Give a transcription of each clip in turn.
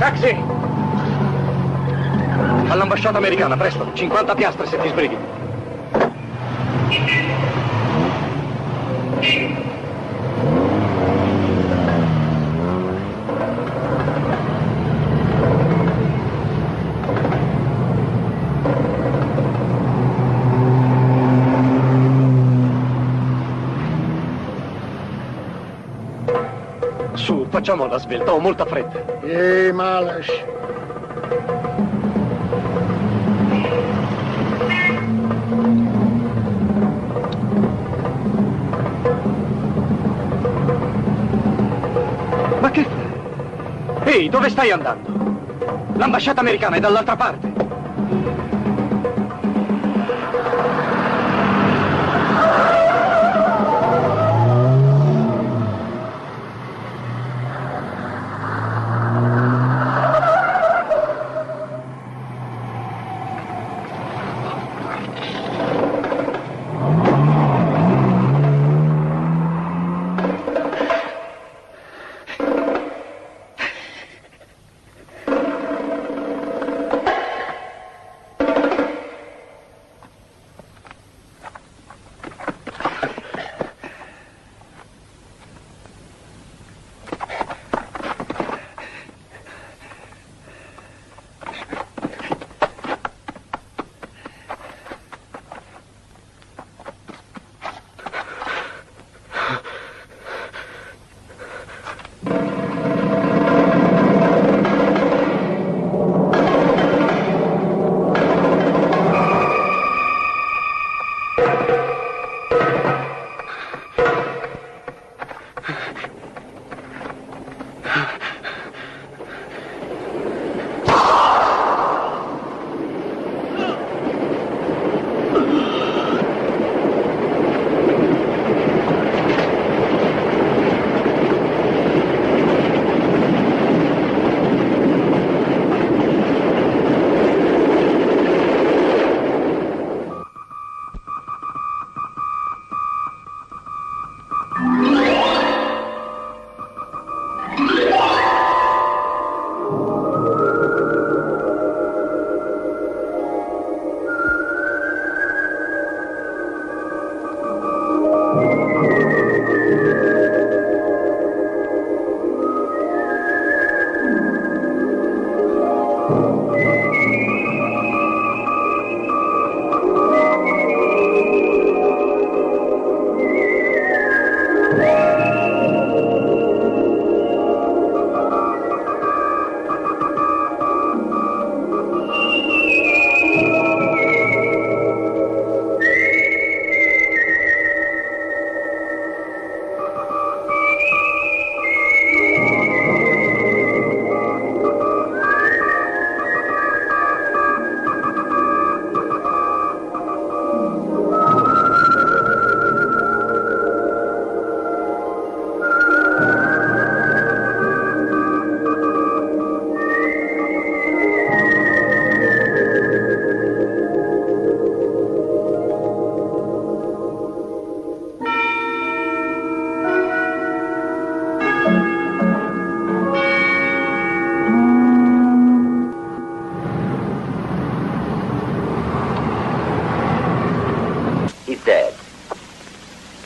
Taxi! All'ambasciata americana, presto. 50 piastre se ti sbrighi. Su, facciamo la svelta, ho molta fretta. Malash. Ma che fai? Ehi, dove stai andando? L'ambasciata americana è dall'altra parte.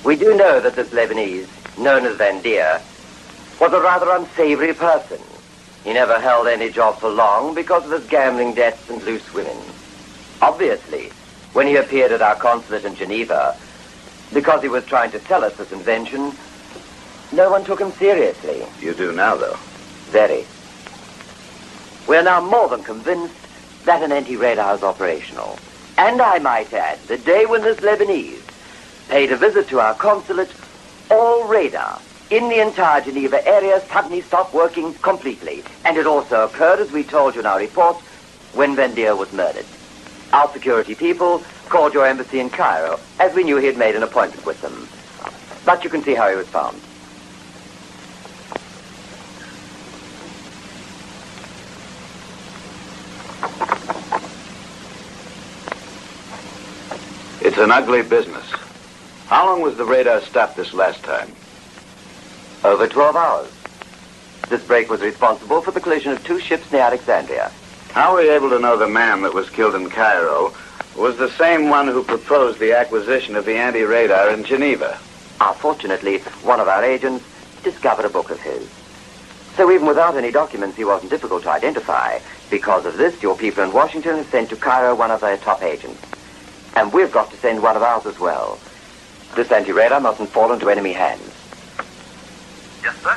We do know that this Lebanese, known as Van Deer, was a rather unsavory person. He never held any job for long because of his gambling debts and loose women. Obviously, when he appeared at our consulate in Geneva, because he was trying to sell us this invention, no one took him seriously. You do now, though. Very. We're now more than convinced that an anti-radar is operational. And I might add, the day when this Lebanese paid a visit to our consulate, all radar in the entire Geneva area suddenly stopped working completely. And it also occurred, as we told you in our report, when Van Deer was murdered. Our security people called your embassy in Cairo, as we knew he had made an appointment with them. But you can see how he was found. It's an ugly business. How long was the radar stopped this last time? Over 12 hours. This break was responsible for the collision of 2 ships near Alexandria. How are we able to know the man that was killed in Cairo was the same one who proposed the acquisition of the anti-radar in Geneva? Fortunately, one of our agents discovered a book of his. So even without any documents, he wasn't difficult to identify. Because of this, your people in Washington have sent to Cairo one of their top agents. And we've got to send one of ours as well. This anti-radar mustn't fall into enemy hands. Yes, sir.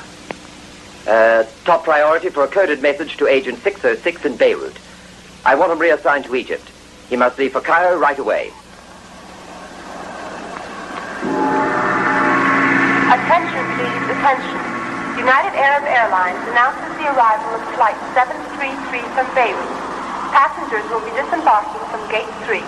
Top priority for a coded message to Agent 606 in Beirut. I want him reassigned to Egypt. He must leave for Cairo right away. Attention, please, attention. United Arab Airlines announces the arrival of Flight 733 from Beirut. Passengers will be disembarking from Gate 3.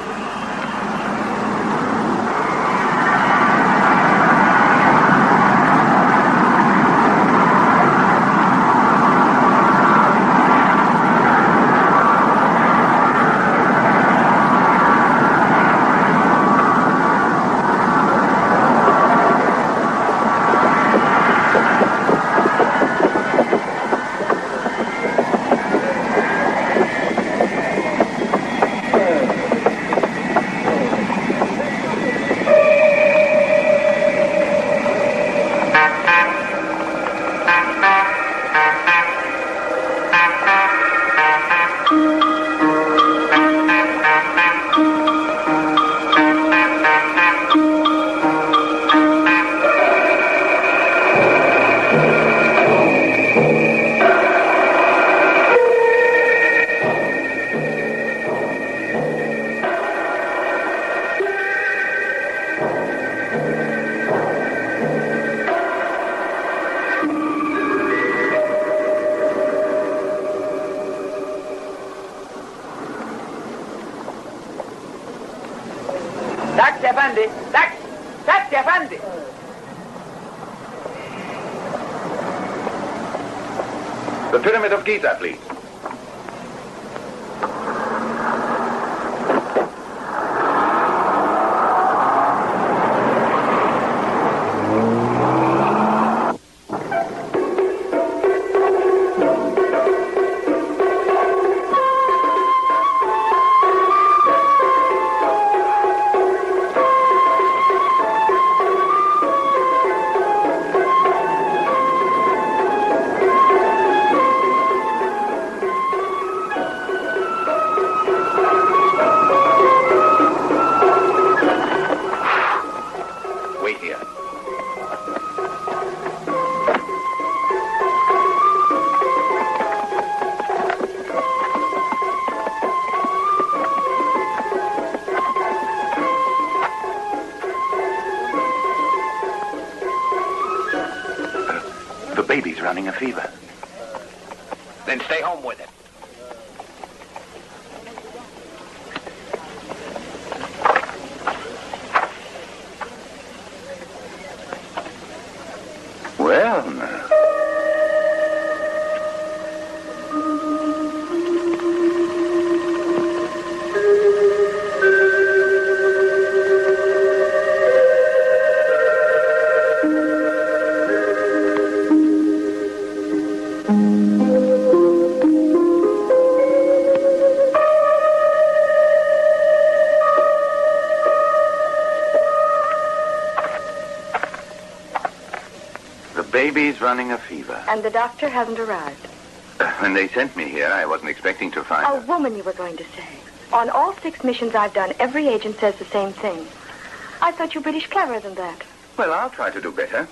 Taxi, Effendi! The Pyramid of Giza, please. Baby's running a fever. Then stay home with it. Well, now. Baby's running a fever. And the doctor hasn't arrived. When they sent me here, I wasn't expecting to find A woman, you were going to say. On all 6 missions I've done, every agent says the same thing. I thought you British cleverer than that. Well, I'll try to do better.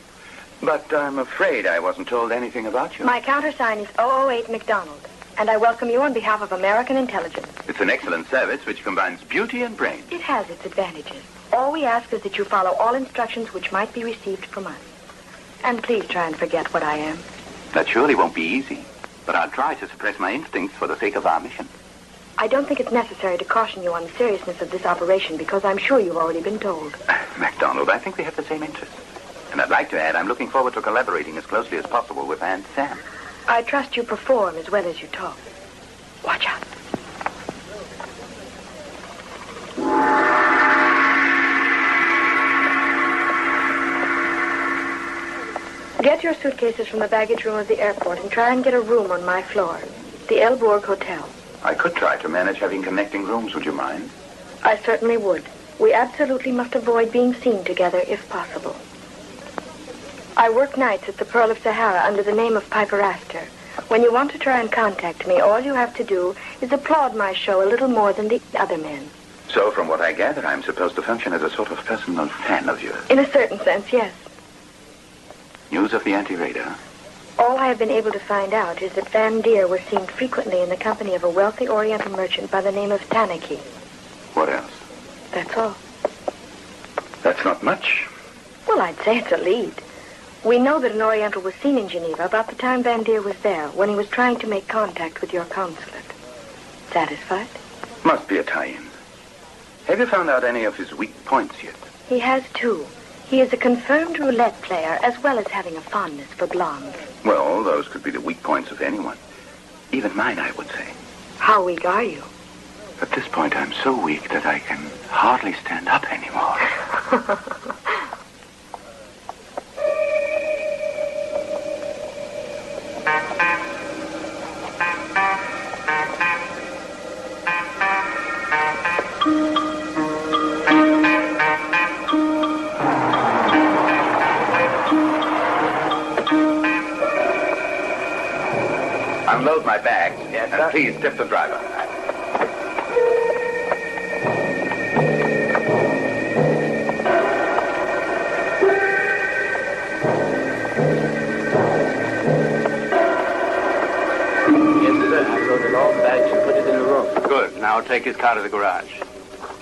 But I'm afraid I wasn't told anything about you. My countersign is 008 McDonald, and I welcome you on behalf of American intelligence. It's an excellent service which combines beauty and brains. It has its advantages. All we ask is that you follow all instructions which might be received from us. And please try and forget what I am. That surely won't be easy, but I'll try to suppress my instincts for the sake of our mission. I don't think it's necessary to caution you on the seriousness of this operation because I'm sure you've already been told. MacDonald, I think we have the same interests. And I'd like to add, I'm looking forward to collaborating as closely as possible with Aunt Sam. I trust you perform as well as you talk. Watch out. Get your suitcases from the baggage room of the airport and try and get a room on my floor. The Elborg Hotel. I could try to manage having connecting rooms. Would you mind? I certainly would. We absolutely must avoid being seen together if possible. I work nights at the Pearl of Sahara under the name of Piper Astor. When you want to try and contact me, all you have to do is applaud my show a little more than the other men. So, from what I gather, I'm supposed to function as a sort of personal fan of yours. In a certain sense, yes. News of the anti-radar? All I have been able to find out is that Van Deer was seen frequently in the company of a wealthy Oriental merchant by the name of Tanaki. What else? That's all. That's not much. Well, I'd say it's a lead. We know that an Oriental was seen in Geneva about the time Van Deer was there, when he was trying to make contact with your consulate. Satisfied? Must be a tie-in. Have you found out any of his weak points yet? He has two. He is a confirmed roulette player, as well as having a fondness for blondes. Well, those could be the weak points of anyone. Even mine, I would say. How weak are you? At this point, I'm so weak that I can hardly stand up anymore. Unload my bags. Yes, sir. And please tip the driver. Good. Now take his car to the garage.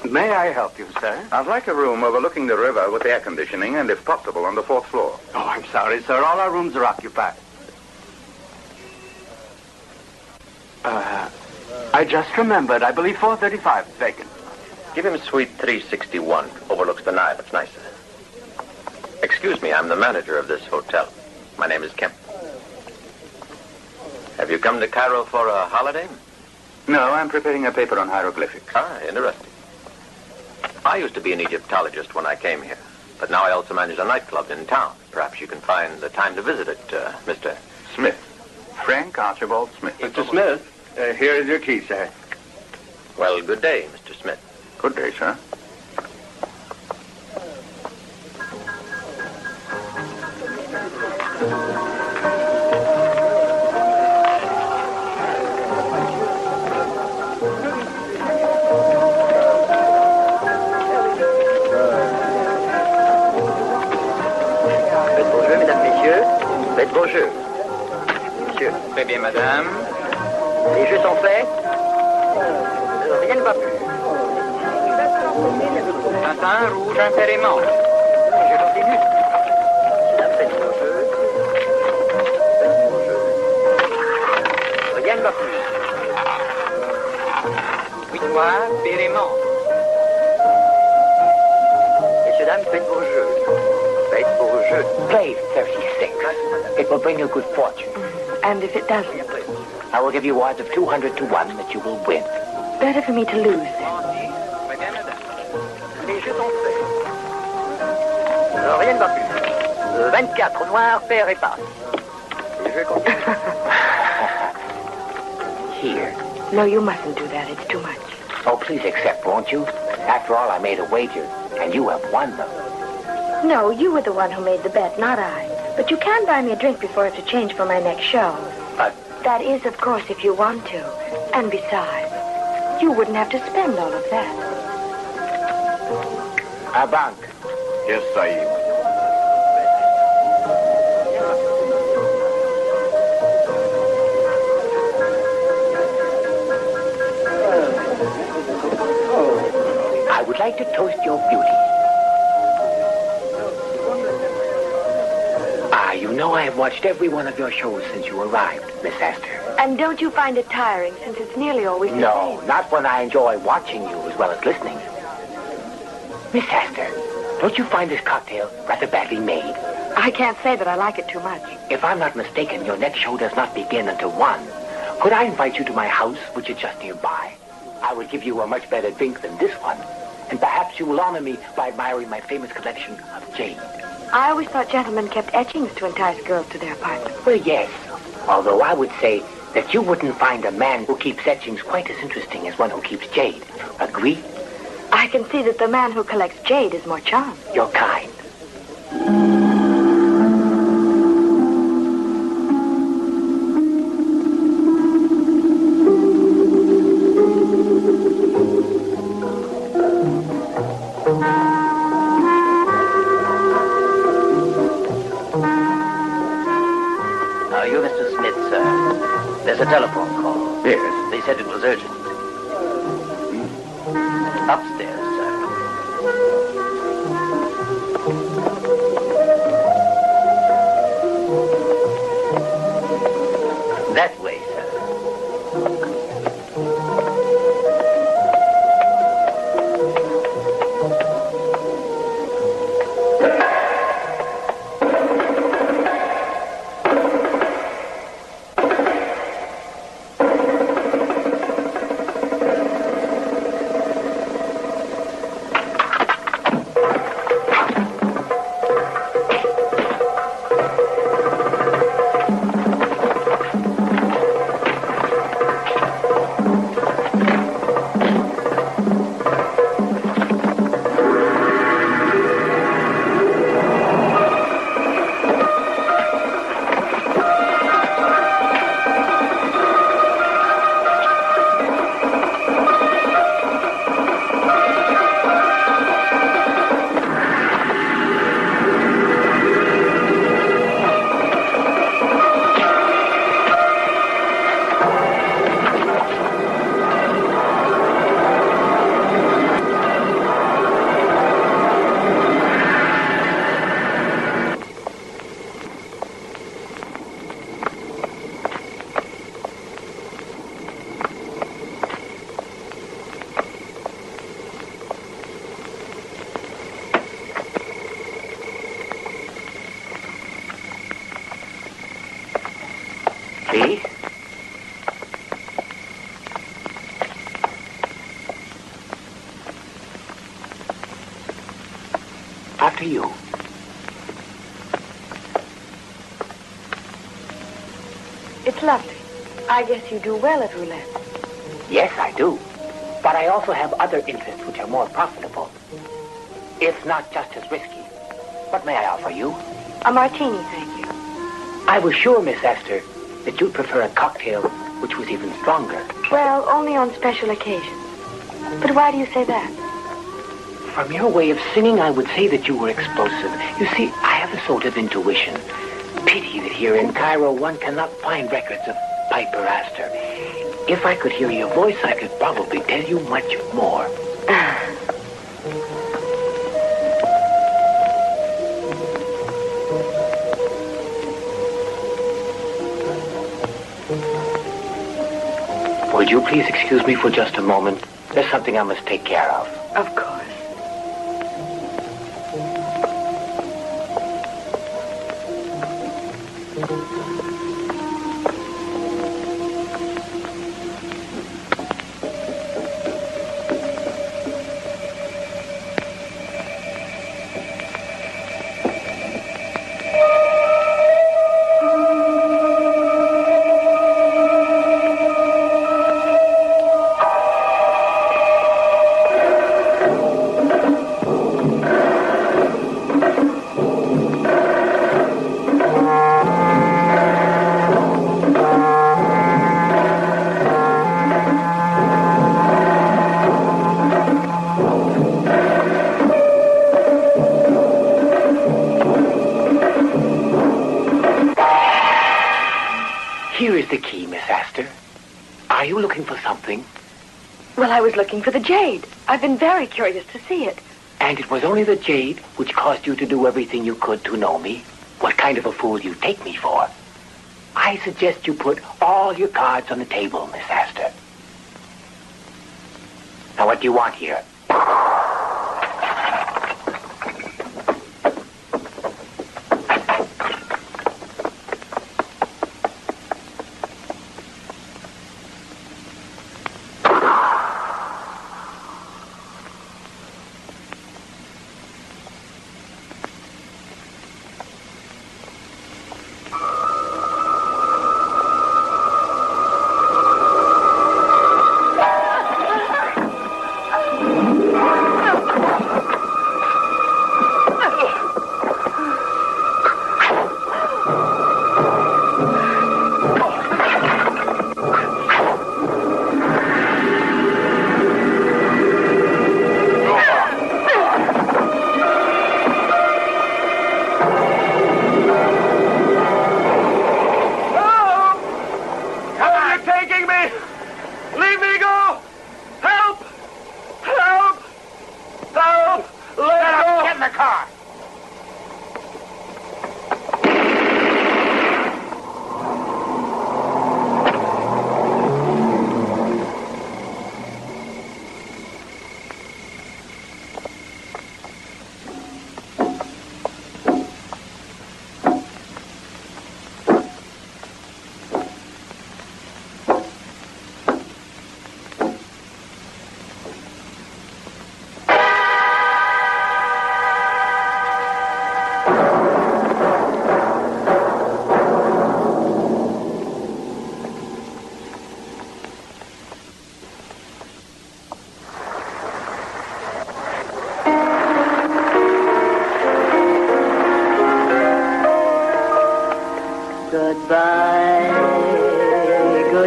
May I help you, sir? I'd like a room overlooking the river with air conditioning and, if possible, on the 4th floor. Oh, I'm sorry, sir. All our rooms are occupied. I just remembered. I believe 435 is vacant. Give him suite 361. Overlooks the Nile. It's nicer. Excuse me, I'm the manager of this hotel. My name is Kemp. Have you come to Cairo for a holiday? No, I'm preparing a paper on hieroglyphics. Ah, interesting. I used to be an Egyptologist when I came here, but now I also manage a nightclub in town. Perhaps you can find the time to visit it, Mr. Smith. Frank Archibald Smith. Mr. Smith, here is your key, sir. Well, good day, Mr. Smith. Good day, sir. Faites vos jeux. Monsieur. Très bien, madame. Les jeux sont faits. Rien ne va plus. Tintin, rouge, impérément. Je continue. Là, faites vos jeux. Faites vos jeux. Rien ne va plus. Oui, toi, pérément. Messieurs, dames, faites vos jeux. Faites vos jeux. Play 36. It will bring you good fortune. And if it doesn't? I will give you odds of 200 to 1 that you will win. Better for me to lose, then. Les jeux sont faits. Rien ne va plus. 24, noir, pair et passe. Les jeux continuent. Here. No, you mustn't do that. It's too much. Oh, please accept, won't you? After all, I made a wager, and you have won them. No, you were the one who made the bet, not I. But you can buy me a drink before I have to change for my next show. But that is, of course, if you want to. And besides, you wouldn't have to spend all of that. a bank. Yes, Sahib. I would like to toast your beauty. You know I have watched every one of your shows since you arrived, Miss Astor. And don't you find it tiring, since it's nearly always the No, same? not when I enjoy watching you as well as listening. Miss Astor, don't you find this cocktail rather badly made? I can't say that I like it too much. If I'm not mistaken, your next show does not begin until 1. Could I invite you to my house, which is just nearby? I would give you a much better drink than this one. And perhaps you will honor me by admiring my famous collection of jade. I always thought gentlemen kept etchings to entice girls to their apartments. Well, yes. Although I would say that you wouldn't find a man who keeps etchings quite as interesting as one who keeps jade. Agree? I can see that the man who collects jade is more charming. You're kind. You're Mr. Smith, sir. There's a telephone call. Yes. They said it was urgent. Upstairs, sir. That way, sir. See? After you. It's lovely. I guess you do well at roulette. Yes, I do. But I also have other interests which are more profitable. If not just as risky. What may I offer you? A martini, thank you. I was sure, Miss Esther, that you'd prefer a cocktail which was even stronger. Well, only on special occasions. But why do you say that? From your way of singing, I would say that you were explosive. You see, I have a sort of intuition. Pity that here in Cairo one cannot find records of Piper Astor. If I could hear your voice, I could probably tell you much more. Would you please excuse me for just a moment? There's something I must take care of. Of course. Here is the key, Miss Astor. Are you looking for something? Well, I was looking for the jade. I've been very curious to see it. And it was only the jade which caused you to do everything you could to know me? What kind of a fool do you take me for? I suggest you put all your cards on the table, Miss Astor. Now, what do you want here?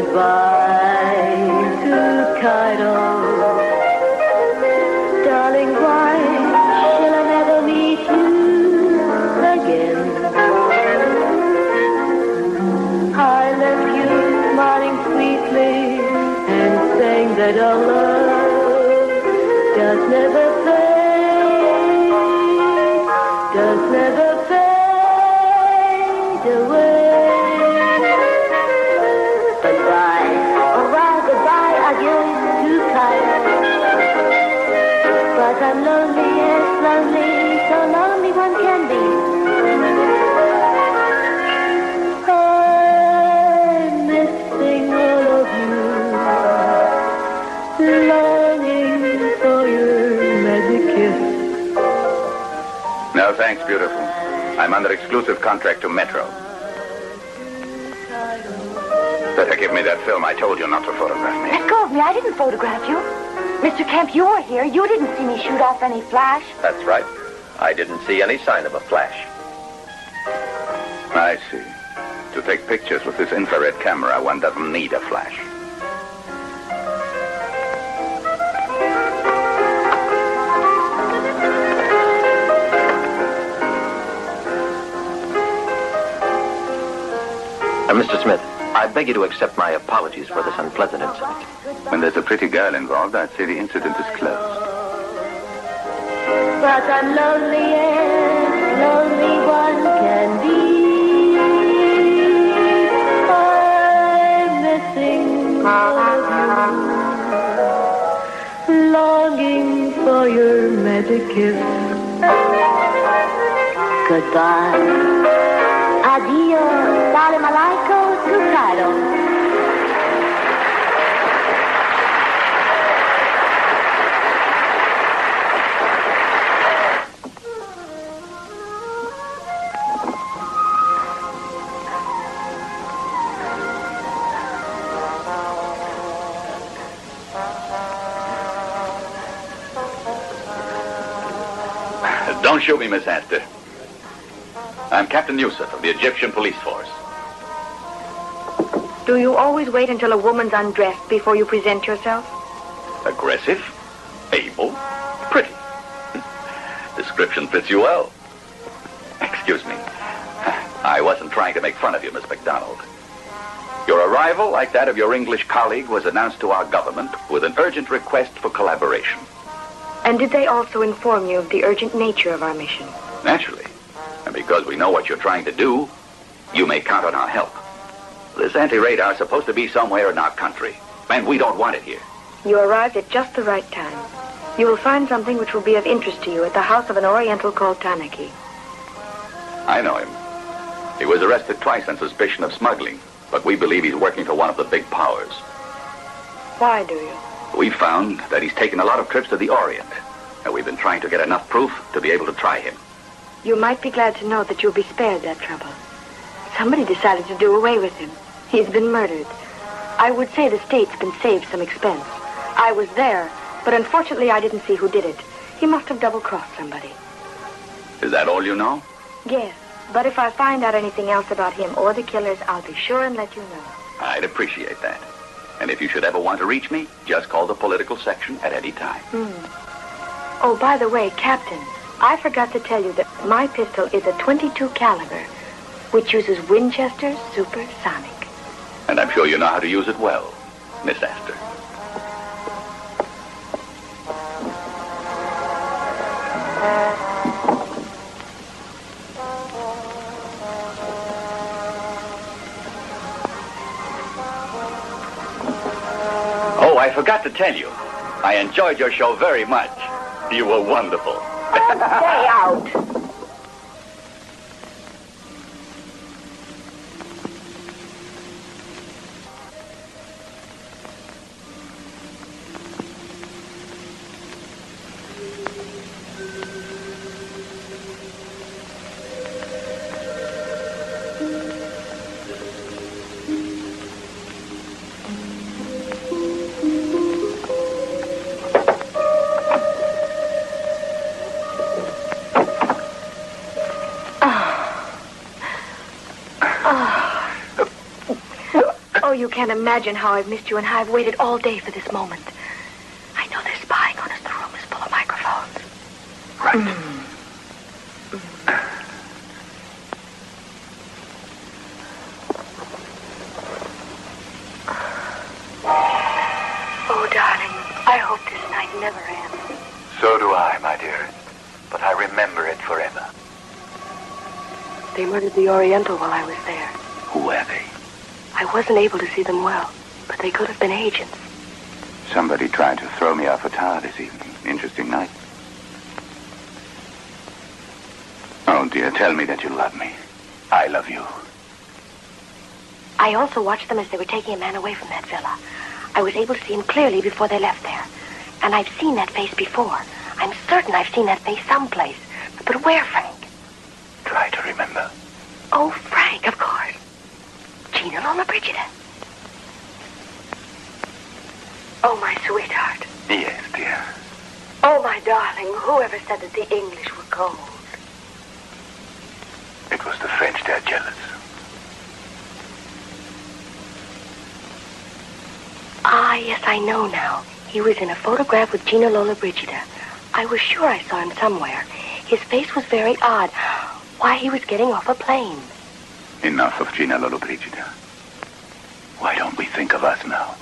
Goodbye to Cairo. Darling, why shall I never meet you again? I left you smiling sweetly and saying that our love does never fade, does never fade away. Goodbye, au revoir, goodbye, adieu to Cairo. But I'm lonely, yes, lonely, so lonely one can be. I'm missing all of you, longing for your magic kiss. No, thanks, beautiful. I'm under exclusive contract to Metro. Better give me that film. I told you not to photograph me. Let go of me. I didn't photograph you. Mr. Kemp, you were here. You didn't see me shoot off any flash. That's right. I didn't see any sign of a flash. I see. To take pictures with this infrared camera, one doesn't need a flash. Mr. Smith, I beg you to accept my apologies for this unpleasant incident. When there's a pretty girl involved, I'd say the incident is closed. But I'm lonely, yes, lonely one can be. I'm missing all of you, longing for your magic kiss. Goodbye, adieu, salam alaikum to Cairo. Don't shoot me, Miss Astor. I'm Captain Yusuf of the Egyptian Police Force. Do you always wait until a woman's undressed before you present yourself? Aggressive, able, pretty. Description fits you well. Excuse me. I wasn't trying to make fun of you, Miss McDonald. Your arrival, like that of your English colleague, was announced to our government with an urgent request for collaboration. And did they also inform you of the urgent nature of our mission? Naturally. And because we know what you're trying to do, you may count on our help. This anti-radar is supposed to be somewhere in our country, and we don't want it here. You arrived at just the right time. You will find something which will be of interest to you at the house of an Oriental called Tanaki. I know him. He was arrested twice on suspicion of smuggling, but we believe he's working for one of the big powers. Why do you? We found that he's taken a lot of trips to the Orient, and we've been trying to get enough proof to be able to try him. You might be glad to know that you'll be spared that trouble. Somebody decided to do away with him. He's been murdered. I would say the state's been saved some expense. I was there, but unfortunately I didn't see who did it. He must have double-crossed somebody. Is that all you know? Yes, but if I find out anything else about him or the killers, I'll be sure and let you know. I'd appreciate that. And if you should ever want to reach me, just call the political section at any time. Oh, by the way, Captain, I forgot to tell you that my pistol is a .22 caliber, which uses Winchester supersonic. And I'm sure you know how to use it well, Miss Astor. Oh, I forgot to tell you. I enjoyed your show very much. You were wonderful. Stay out. Oh, you can't imagine how I've missed you and how I've waited all day for this moment. I know they're spying on us. The room is full of microphones. Right. Oh, darling, I hope this night never ends. So do I, my dear. But I remember it forever. They murdered the Oriental while I was there. Who were they? I wasn't able to see them well, but they could have been agents. Somebody tried to throw me off a tower this evening. Interesting night. Oh, dear, tell me that you love me. I love you. I also watched them as they were taking a man away from that villa. I was able to see him clearly before they left there. And I've seen that face before. I'm certain I've seen that face someplace. But where, Frank? Try to remember. Oh, Frank, of course. Gina Lola Brigida. Oh, my sweetheart. Yes, dear. Oh, my darling, whoever said that the English were cold? It was the French. They're jealous. Ah, yes, I know now. He was in a photograph with Gina Lola Brigida. I was sure I saw him somewhere. His face was very odd. Why, he was getting off a plane. Enough of Gina Lollobrigida. Why don't we think of us now?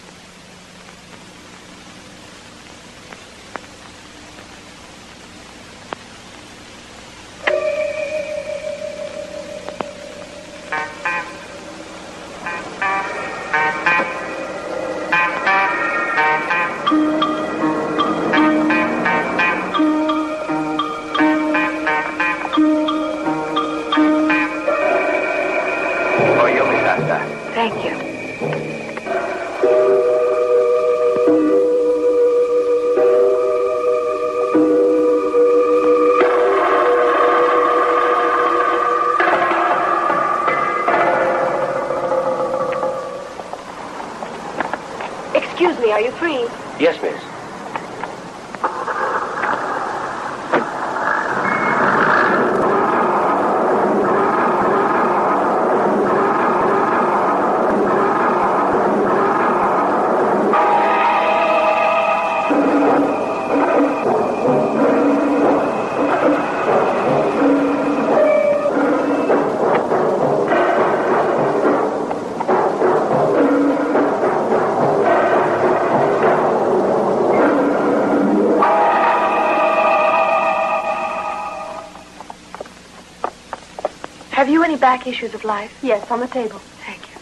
Thank you. Excuse me, are you free? Yes, miss. Have you any back issues of Life? Yes, on the table. Thank you.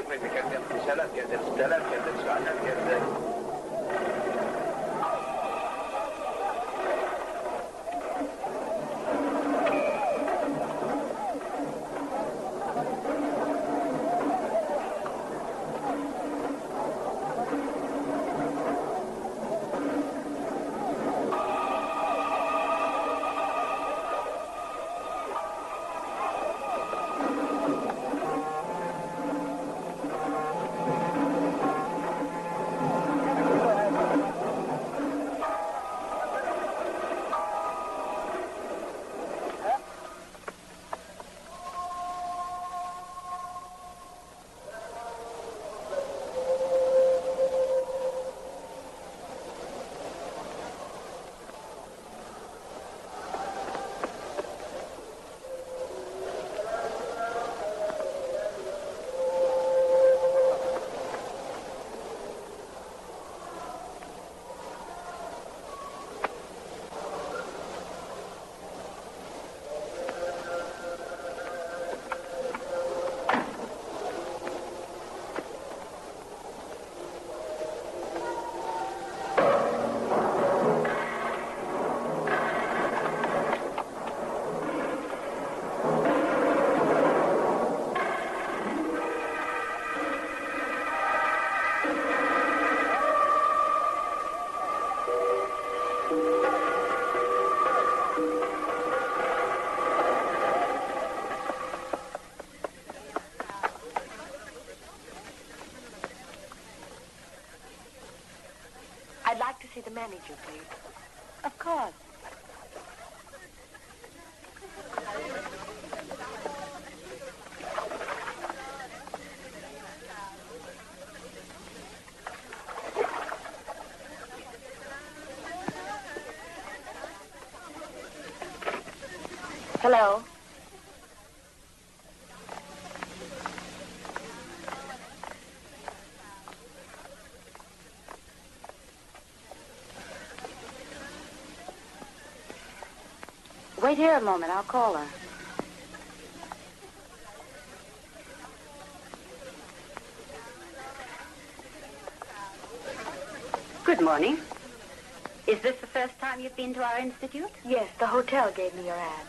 Prete, get them Priscilla, get them Stella, get them Scotland, get them... I'd like to see the manager, please. Of course. Hello. Wait here a moment. I'll call her. Good morning. Is this the first time you've been to our institute? Yes, the hotel gave me your ad.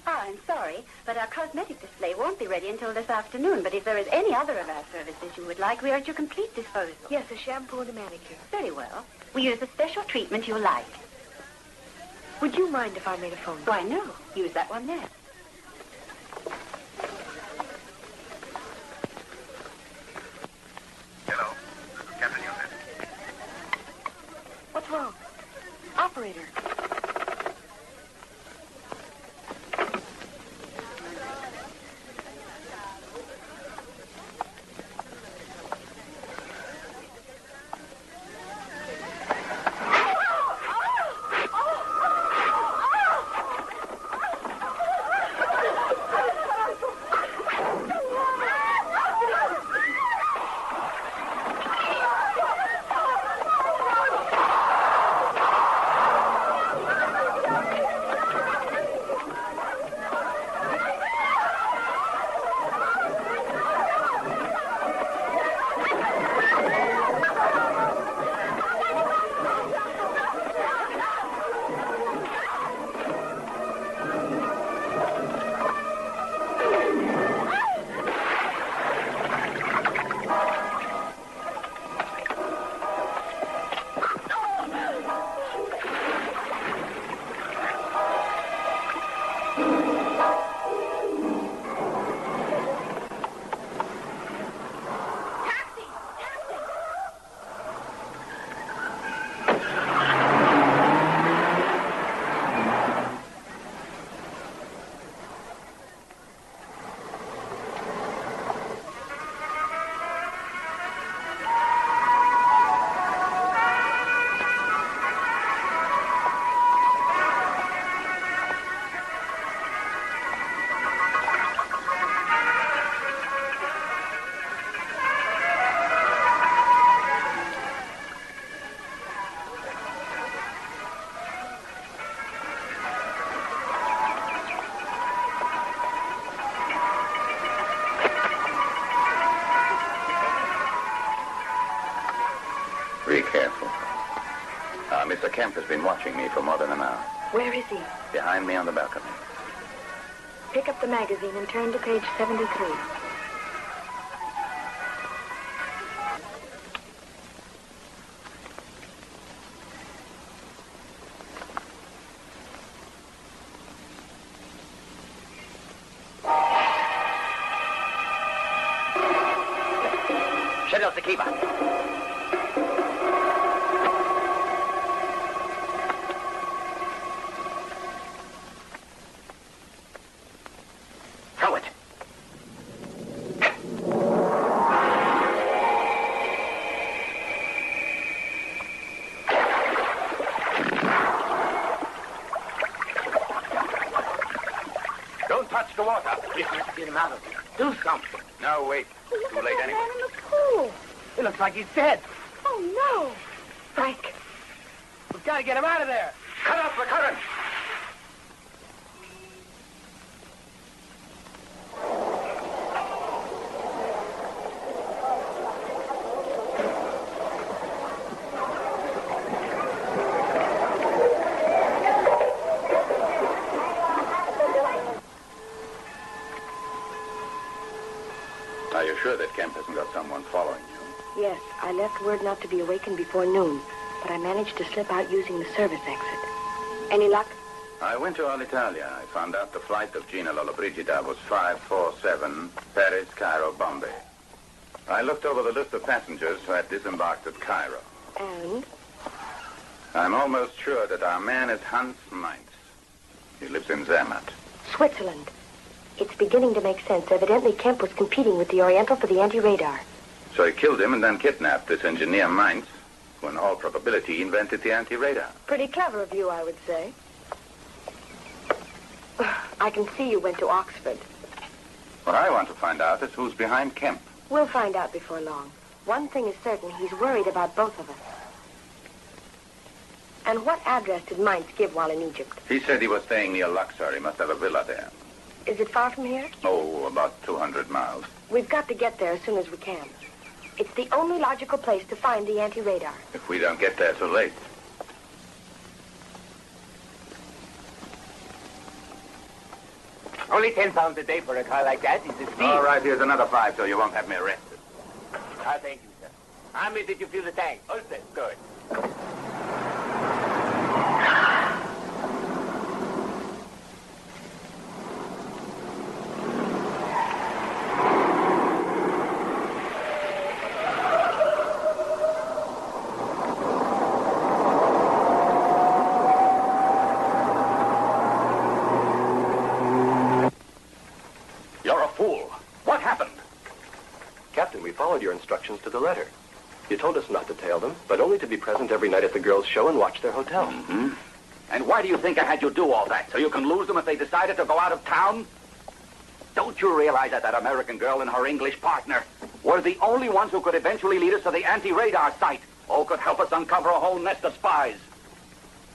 Ah, I'm sorry, but our cosmetic display won't be ready until this afternoon. But if there is any other of our services you would like, we are at your complete disposal. Yes, a shampoo and a manicure. Very well. We use a special treatment you'll like. Would you mind if I made a phone call? Why, no. Use that one there. Hello, this is Captain Yusuf. What's wrong? Operator. Kemp has been watching me for more than an hour. Where is he? Behind me on the balcony. Pick up the magazine and turn to page 73. Shut off the keeper. Throw it. Don't touch the water. We have to get him out of here. Do something. No, wait. Look Too at late that anyway. man in the pool. It looks like he's dead. Oh, no. Frank. We've got to get him out of there. Cut off the current! Are you sure that Kemp hasn't got someone following you? Yes, I left word not to be awakened before noon, but I managed to slip out using the service exit. Any luck? I went to Alitalia. I found out the flight of Gina Lollobrigida was 547, Paris, Cairo, Bombay. I looked over the list of passengers who had disembarked at Cairo. And? I'm almost sure that our man is Hans Mainz. He lives in Zermatt. Switzerland. It's beginning to make sense. Evidently, Kemp was competing with the Oriental for the anti-radar. So he killed him and then kidnapped this engineer Mainz, who in all probability invented the anti-radar. Pretty clever of you, I would say. I can see you went to Oxford. What I want to find out is who's behind Kemp. We'll find out before long. One thing is certain, he's worried about both of us. And what address did Mainz give while in Egypt? He said he was staying near Luxor. He must have a villa there. Is it far from here? Oh, about 200 miles. We've got to get there as soon as we can. It's the only logical place to find the anti-radar. If we don't get there too late. Only 10 pounds a day for a car like that is a steal. All right, here's another 5 so you won't have me arrested. Ah, thank you, sir. How many did you fill the tank? All set. Good. You're a fool. What happened? Captain, we followed your instructions to the letter. You told us not to tail them, but only to be present every night at the girls' show and watch their hotel. Mm-hmm. And why do you think I had you do all that? So you can lose them if they decided to go out of town? Don't you realize that that American girl and her English partner were the only ones who could eventually lead us to the anti-radar site? Or could help us uncover a whole nest of spies?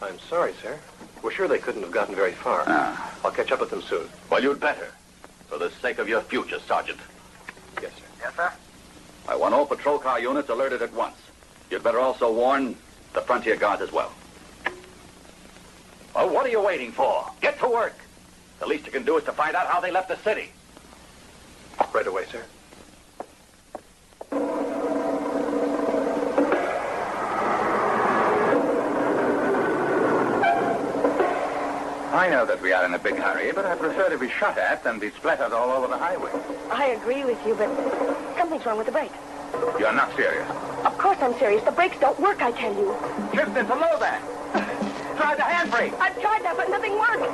I'm sorry, sir. We're sure they couldn't have gotten very far. Ah. I'll catch up with them soon. Well, you'd better. For the sake of your future, Sergeant. Yes, sir. Yes, sir? I want all patrol car units alerted at once. You'd better also warn the frontier guards as well. Well, what are you waiting for? Get to work. The least you can do is to find out how they left the city. Right away, sir. I know that we are in a big hurry, but I prefer to be shot at than be splattered all over the highway. I agree with you, but something's wrong with the brakes. You're not serious. Of course I'm serious. The brakes don't work, I tell you. Shift into low then. Try the handbrake. I've tried that, but nothing works.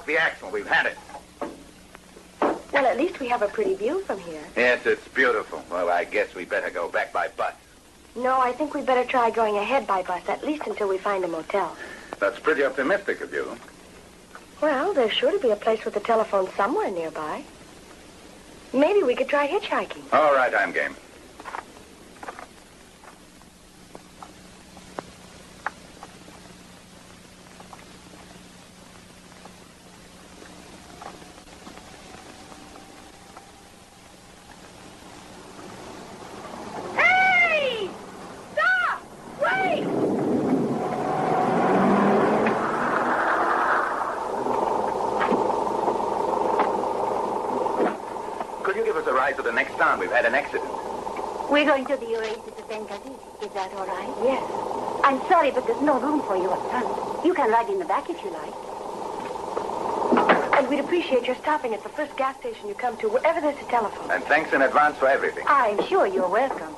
the axle. We've had it. Well, at least we have a pretty view from here. Yes, it's beautiful. Well, I guess we better go back by bus. No, I think we better try going ahead by bus, at least until we find a motel. That's pretty optimistic of you. Well, there's sure to be a place with a telephone somewhere nearby. Maybe we could try hitchhiking. All right, I'm game. Hey! Stop! Wait! Could you give us a ride to the next town? We've had an accident. We're going to the Oasis of Benghazi. Is that all right? Yes. I'm sorry, but there's no room for you up front. You can ride in the back if you like. And we'd appreciate your stopping at the first gas station you come to, wherever there's a telephone. And thanks in advance for everything. I'm sure you're welcome.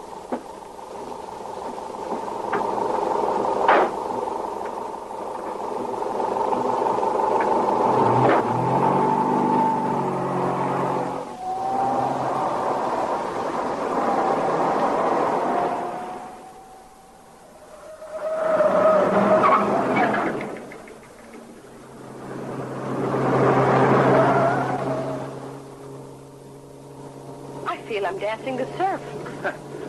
I'm dancing the surf.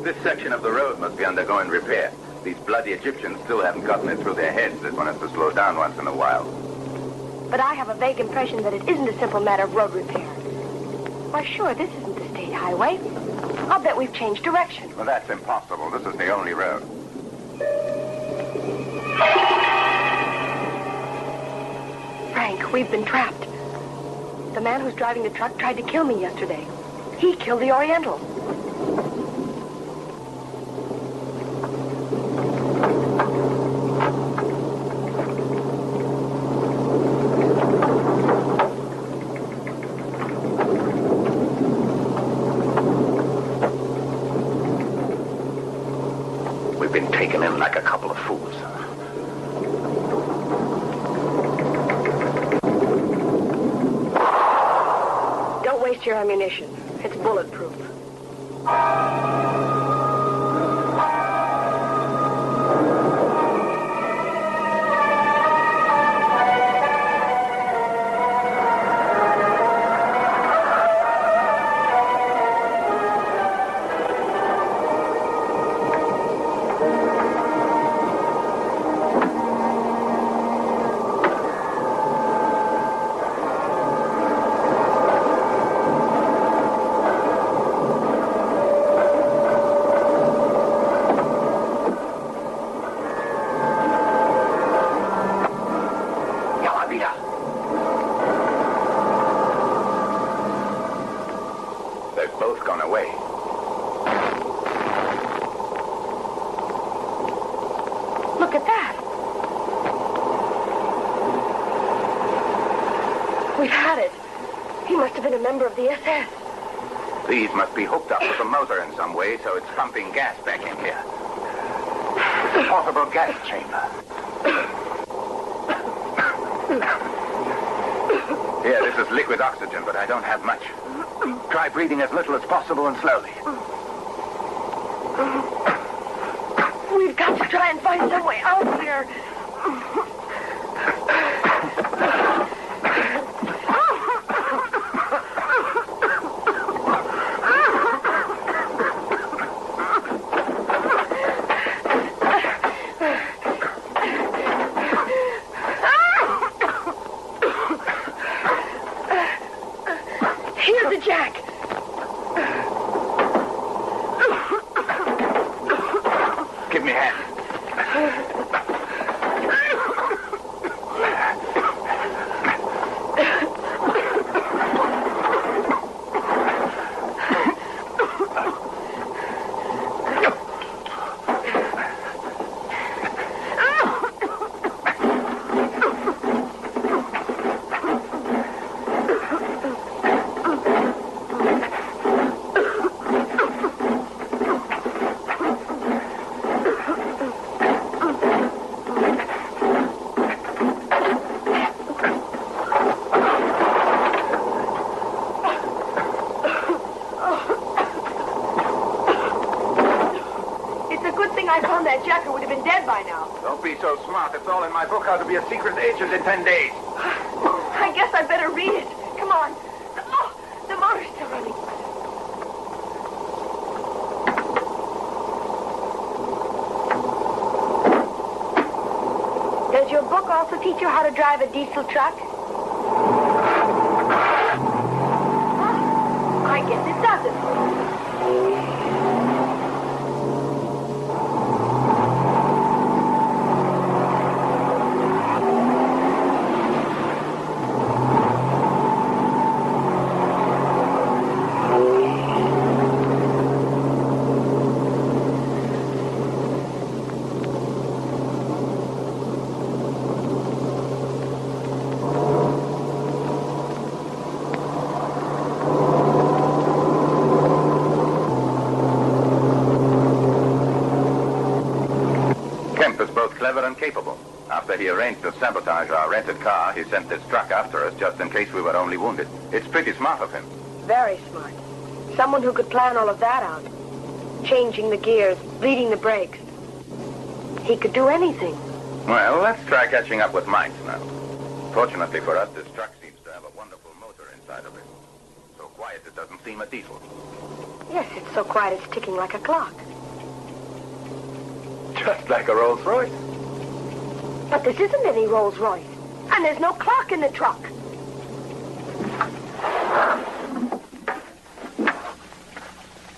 This section of the road must be undergoing repair. These bloody Egyptians still haven't gotten it through their heads that one has to slow down once in a while. But I have a vague impression that it isn't a simple matter of road repair. Why, sure, this isn't the state highway. I'll bet we've changed direction. Well, that's impossible. This is the only road. Frank, we've been trapped. The man who's driving the truck tried to kill me yesterday. He killed the Oriental. We've been taken in like a couple of fools. Don't waste your ammunition. It's bulletproof. Look at that. We've had it. He must have been a member of the SS. These must be hooked up with a motor in some way, so it's pumping gas back in here. It's a portable gas chamber. Here, this is liquid oxygen, but I don't have much. Try breathing as little as possible and slowly. We've got to try and find some way out here. Here's the jack. Give me a hand. It's a good thing I found that Jack, who would have been dead by now. Don't be so smart. It's all in my book, How to Be a Secret Agent in 10 days. I guess I better read it. Come on. Oh, the motor's still running. Does your book also teach you how to drive a diesel truck? I guess it doesn't. Clever and capable. After he arranged to sabotage our rented car, he sent this truck after us just in case we were only wounded. It's pretty smart of him. Very smart. Someone who could plan all of that out. Changing the gears, bleeding the brakes. He could do anything. Well, let's try catching up with Mines now. Fortunately for us, this truck seems to have a wonderful motor inside of it. So quiet it doesn't seem a diesel. Yes, it's so quiet it's ticking like a clock. Just like a Rolls Royce. But this isn't any Rolls Royce. And there's no clock in the truck.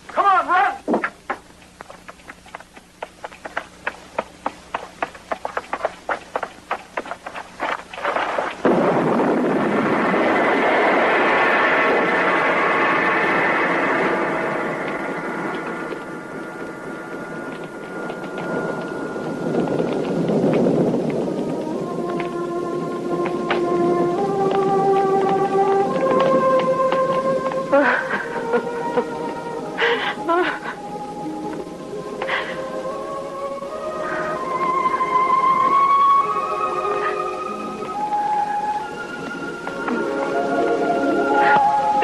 Come on, run!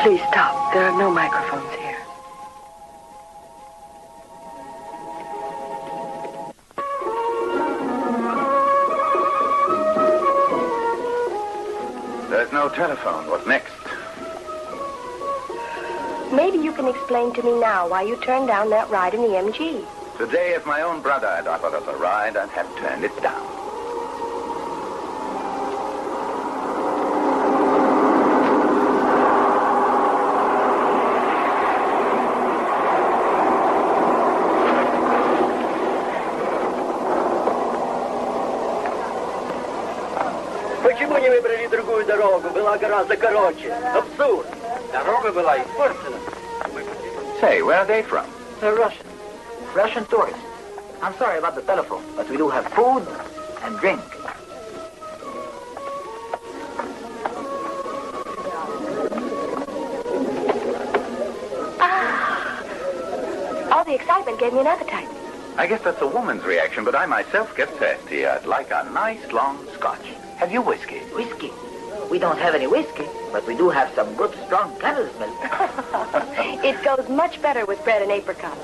Please stop. There are no microphones here. There's no telephone. What next? Maybe you can explain to me now why you turned down that ride in the MG. Today, if my own brother had offered us a ride, I'd have turned it down. Почему не выбрали другую дорогу? Была гораздо короче. Абсурд. Дорога была испорчена. Say, where are they from? They're Russian. Russian tourists. I'm sorry about the telephone, but we do have food and drink. All the excitement gave me an appetite. I guess that's a woman's reaction, but I myself get thirsty. I'd like a nice long scotch. Have you whiskey? Whiskey. We don't have any whiskey, but we do have some good, strong camel's milk. It goes much better with bread and apricots.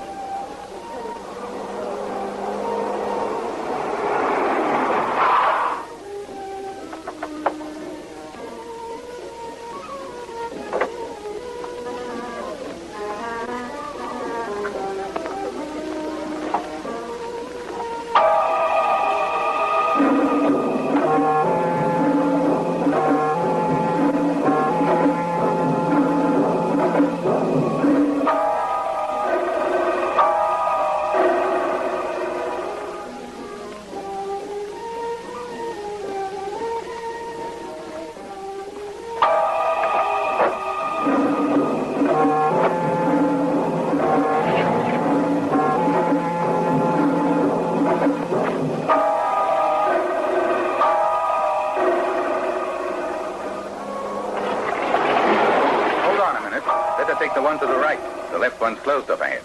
Take the one to the right. The left one's closed up ahead.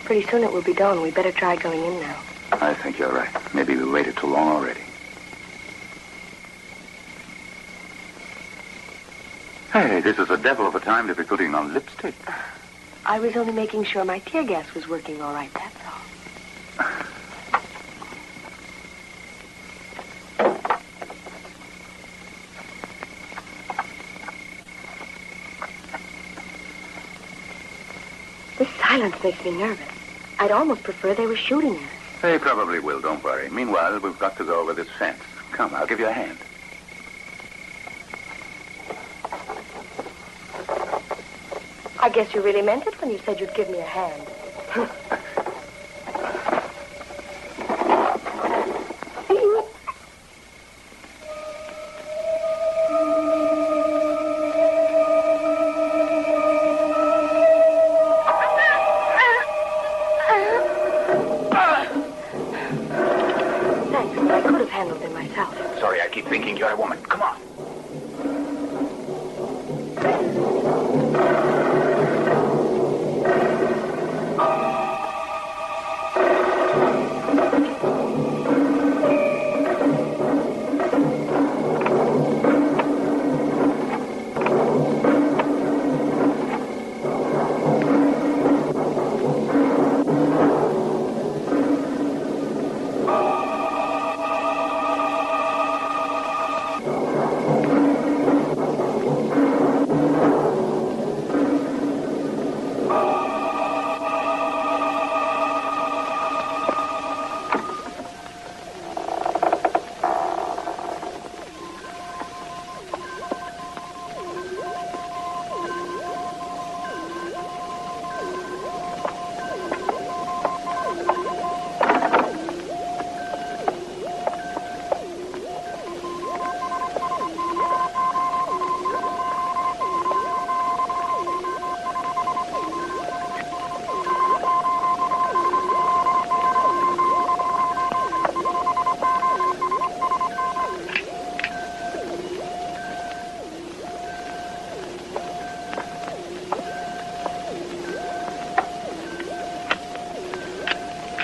Pretty soon it will be dawn. We better try going in now. I think you're right. Maybe we waited too long already. Hey, this is a devil of a time to be putting on lipstick. I was only making sure my tear gas was working all right, that's all. This silence makes me nervous. I'd almost prefer they were shooting at us. They probably will, don't worry. Meanwhile, we've got to go over this fence. Come, I'll give you a hand. I guess you really meant it when you said you'd give me a hand. Thanks, but I could have handled them myself. Sorry, I keep thinking you're a woman. Come on.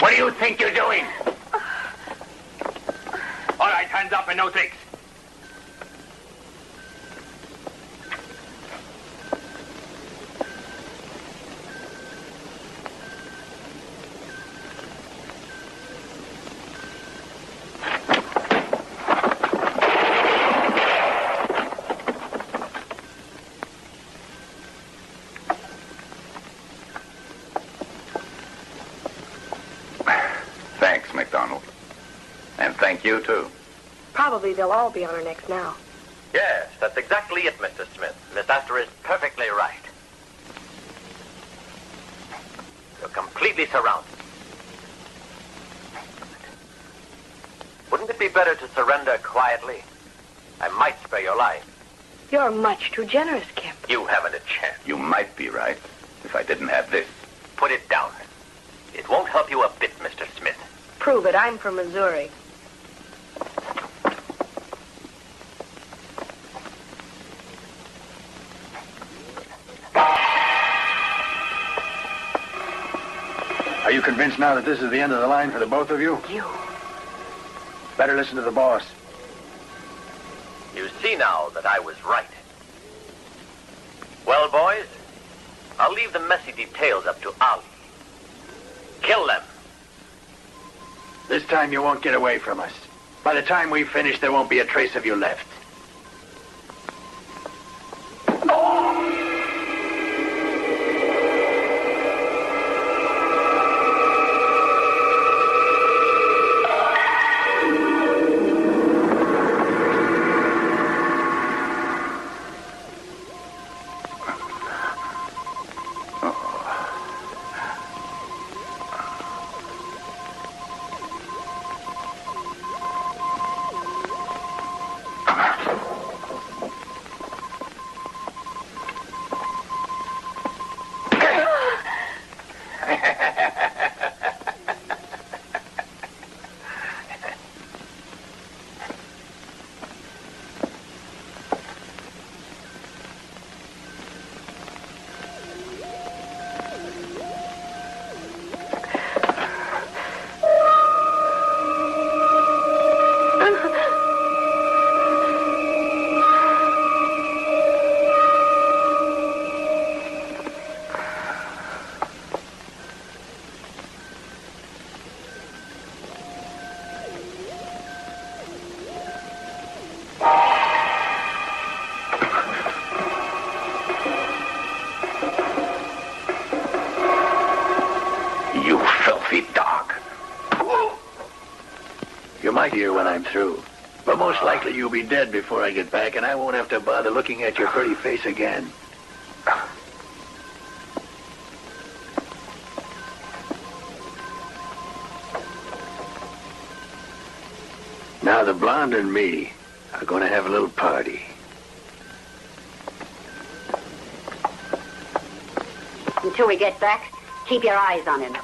What do you think you're doing? All right, hands up and no tricks. You too. Probably they'll all be on our necks now. Yes, that's exactly it, Mr. Smith. Miss Astor is perfectly right. You're completely surrounded. Wouldn't it be better to surrender quietly? I might spare your life. You're much too generous, Kip. You haven't a chance. You might be right if I didn't have this. Put it down. It won't help you a bit, Mr. Smith. Prove it. I'm from Missouri. Are you convinced now that this is the end of the line for the both of you? You. Better listen to the boss. You see now that I was right. Well, boys, I'll leave the messy details up to Ali. Kill them. This time you won't get away from us. By the time we finish, there won't be a trace of you left. like you when I'm through. But most likely you'll be dead before I get back, and I won't have to bother looking at your pretty face again. Now the blonde and me are going to have a little party. Until we get back, keep your eyes on him.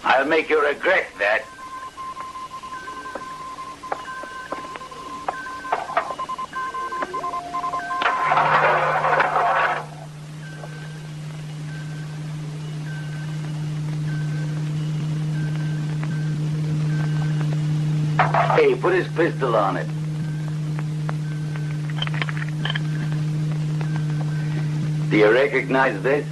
I'll make you regret that. Hey, put his pistol on it. Do you recognize this?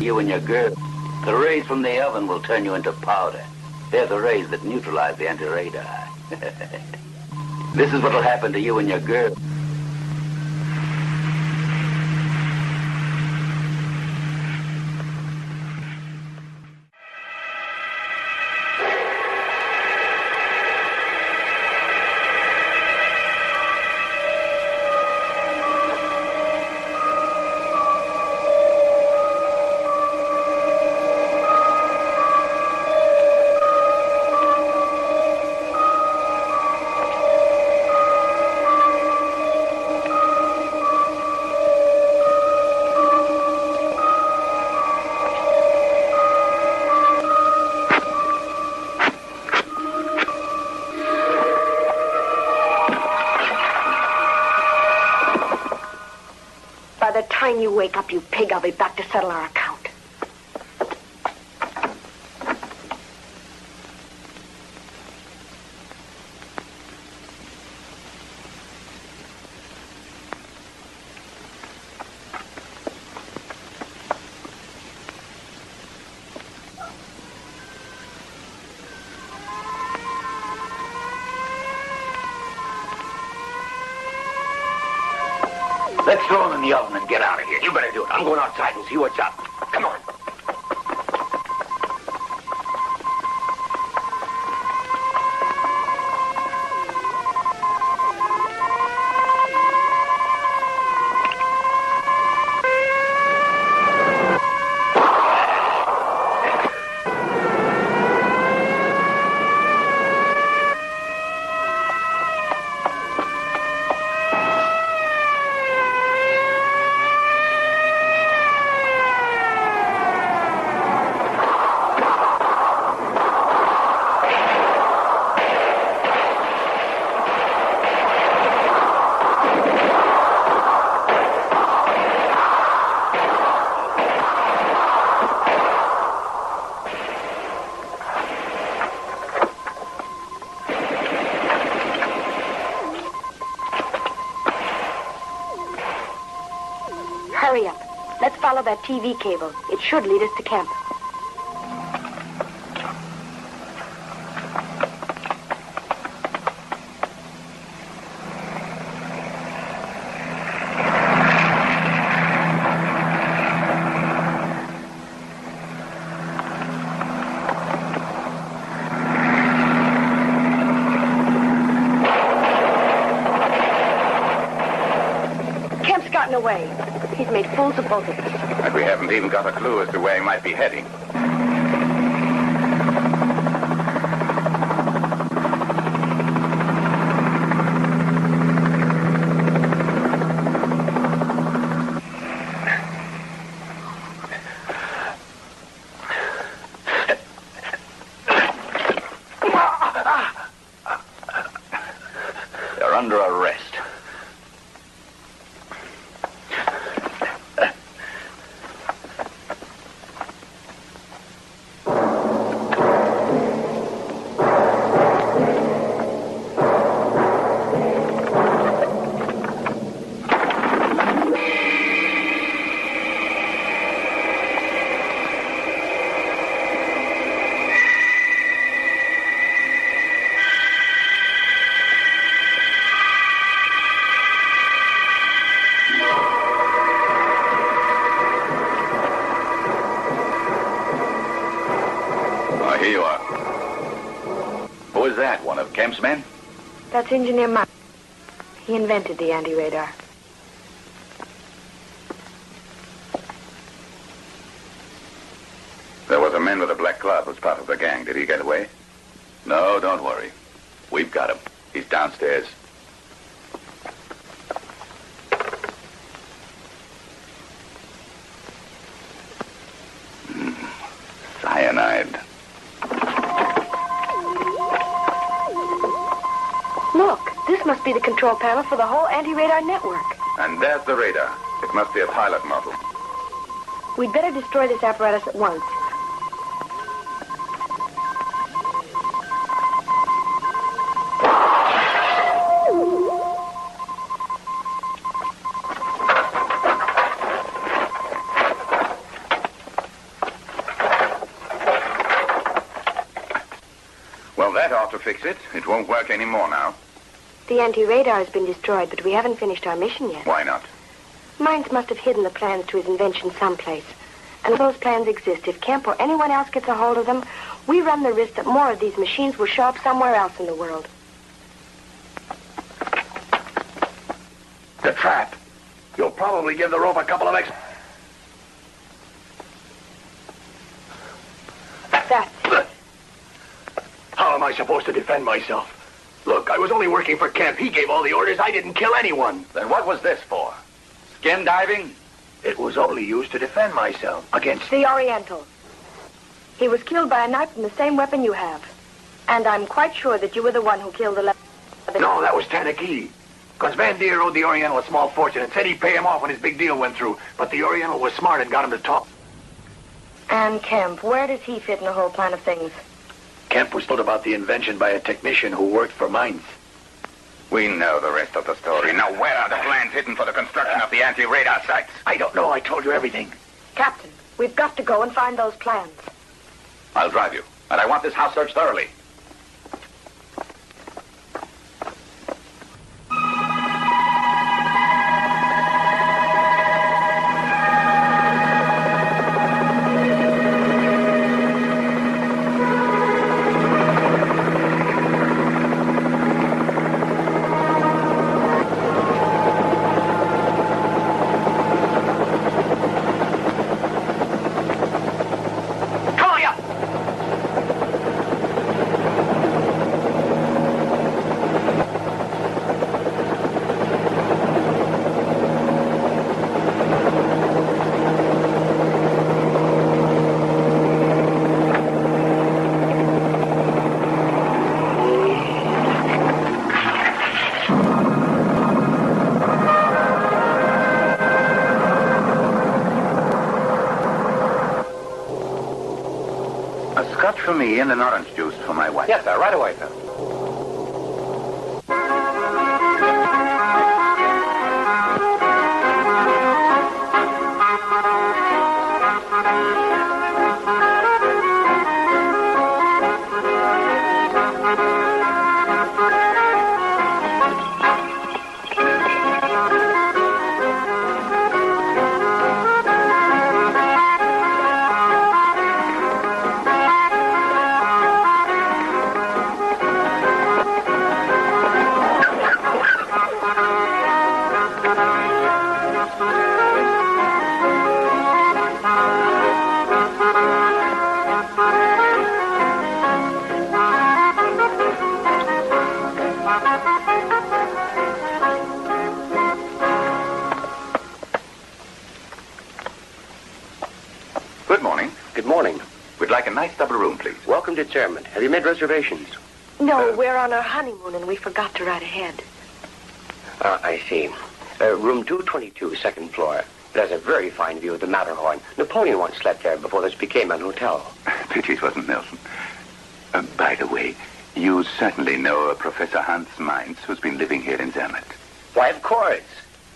You and your girl. The rays from the oven will turn you into powder. They're the rays that neutralize the anti-radar. This is what'll happen to you and your girl. By the time you wake up, you pig, I'll be back to settle our account. Let's throw him in the oven and get out of here. You better do it. I'm going outside and see what's up. Come on. Hurry up. Let's follow that TV cable. It should lead us to camp. Kemp's gotten away. He's made fools of both of us. And we haven't even got a clue as to where he might be heading. Here you are. Who is that? One of Kemp's men? That's Engineer Mike. He invented the anti-radar. There was a man with a black cloud who's part of the gang. Did he get away? No, don't worry. We've got him. He's downstairs. Cyanide. Look, this must be the control panel for the whole anti-radar network. And there's the radar. It must be a pilot model. We'd better destroy this apparatus at once. Well, that ought to fix it. It won't work anymore now. The anti-radar has been destroyed, but we haven't finished our mission yet. Why not? Mines must have hidden the plans to his invention someplace. And those plans exist. If Kemp or anyone else gets a hold of them, we run the risk that more of these machines will show up somewhere else in the world. The trap. You'll probably give the rope a couple of extra... That's it. How am I supposed to defend myself? Look, I was only working for Kemp. He gave all the orders. I didn't kill anyone. Then what was this for? Skin diving? It was only used to defend myself against... The Oriental. He was killed by a knife from the same weapon you have. And I'm quite sure that you were the one who killed the... No, that was Tanaki. Because Van Deer owed the Oriental a small fortune and said he'd pay him off when his big deal went through. But the Oriental was smart and got him to talk. And Kemp, where does he fit in the whole plan of things? Kemp was told about the invention by a technician who worked for mines. We know the rest of the story. Now, where are the plans hidden for the construction of the anti-radar sites? I don't know. I told you everything. Captain, we've got to go and find those plans. I'll drive you. And I want this house searched thoroughly. For me and an orange juice for my wife. Yes, sir. Right away, sir. Good morning. Good morning. We'd like a nice double room, please. Welcome to Exterminate. Have you made reservations? No, we're on our honeymoon and we forgot to write ahead. I see. Room 222, second floor. It has a very fine view of the Matterhorn. Napoleon once slept there before this became an hotel. Pity it wasn't Nelson. By the way, you certainly know Professor Hans Mainz, who's been living here in Zermatt. Why, of course.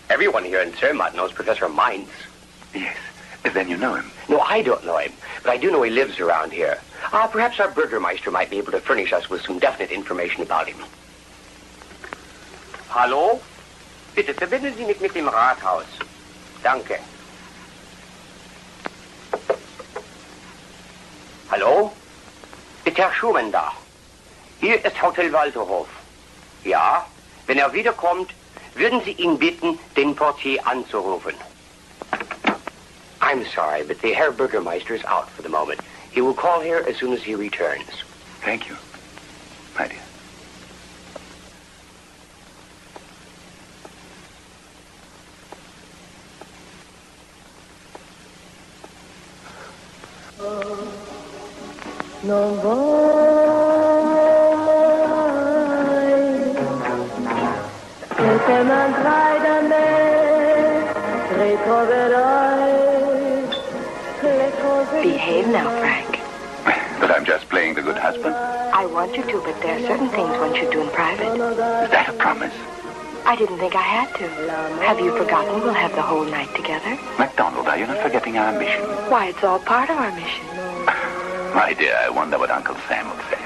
Everyone here in Zermatt knows Professor Mainz. Yes. Then you know him. No, I don't know him, but I do know he lives around here. Perhaps our Bürgermeister might be able to furnish us with some definite information about him. Hallo? Bitte verbinden Sie mich mit dem Rathaus. Danke. Hallo? Herr Schumann da? Hier ist Hotel Walterhof. Ja, wenn er wiederkommt, würden Sie ihn bitten, den Portier anzurufen. I'm sorry, but the Herr Bürgermeister is out for the moment. He will call here as soon as he returns. Thank you, my dear. Non vuoi che te mandrai da me, ritroverai le cose. Behave now, Frank. But I'm just playing the good husband. I want you to, but there are certain things one should do in private. Is that a promise? I didn't think I had to. Have you forgotten we'll have the whole night together? MacDonald, are you not forgetting our mission? Why, it's all part of our mission. My dear, I wonder what Uncle Sam will say.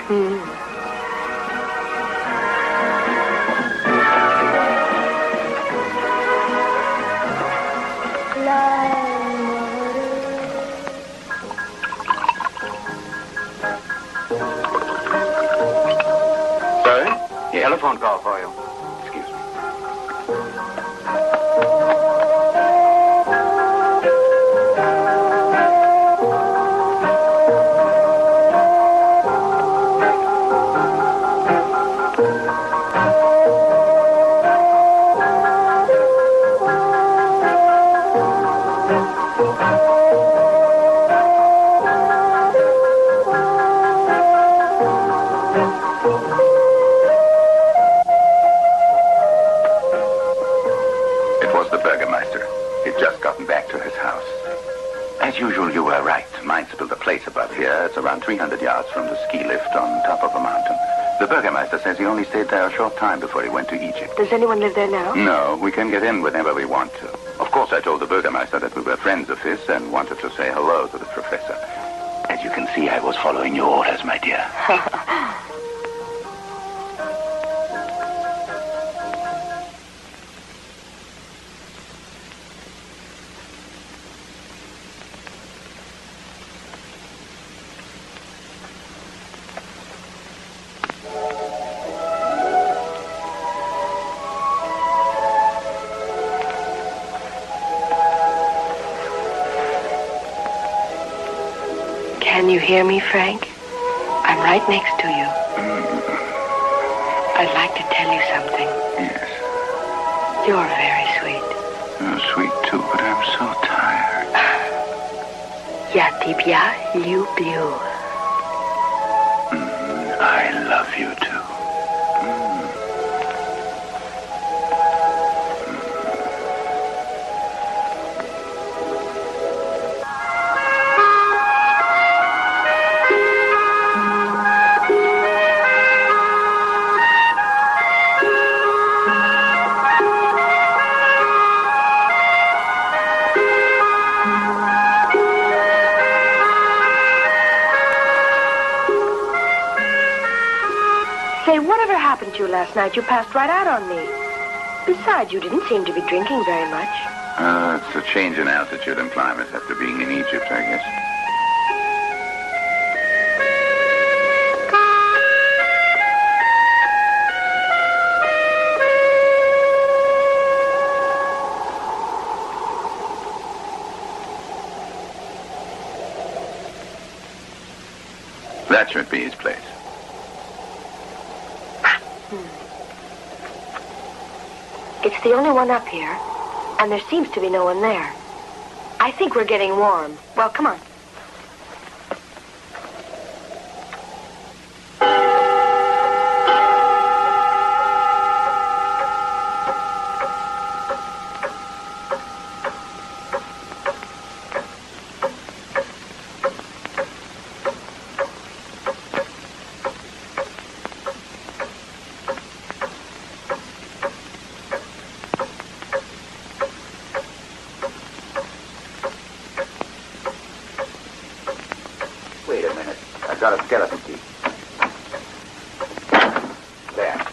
Sorry? Yes. Telephone call for you. Excuse me. As usual, you were right. Mine spilled a place above here. It's around 300 yards from the ski lift on top of a mountain. The Burgermeister says he only stayed there a short time before he went to Egypt. Does anyone live there now? No, we can get in whenever we want to. Of course, I told the Burgermeister that we were friends of his and wanted to say hello to the professor. As you can see, I was following your orders, my dear. Can you hear me, Frank? I'm right next to you. I'd like to tell you something. Yes. You're very sweet. You're sweet, too, but I'm so tired. Я тебя люблю. I love you, too. Say, whatever happened to you last night? You passed right out on me. Besides, you didn't seem to be drinking very much. It's a change in altitude and climate after being in Egypt, I guess. That should be his place. It's the only one up here, and there seems to be no one there. I think we're getting warm. Well, come on. Wait a minute. I've got a skeleton key. There.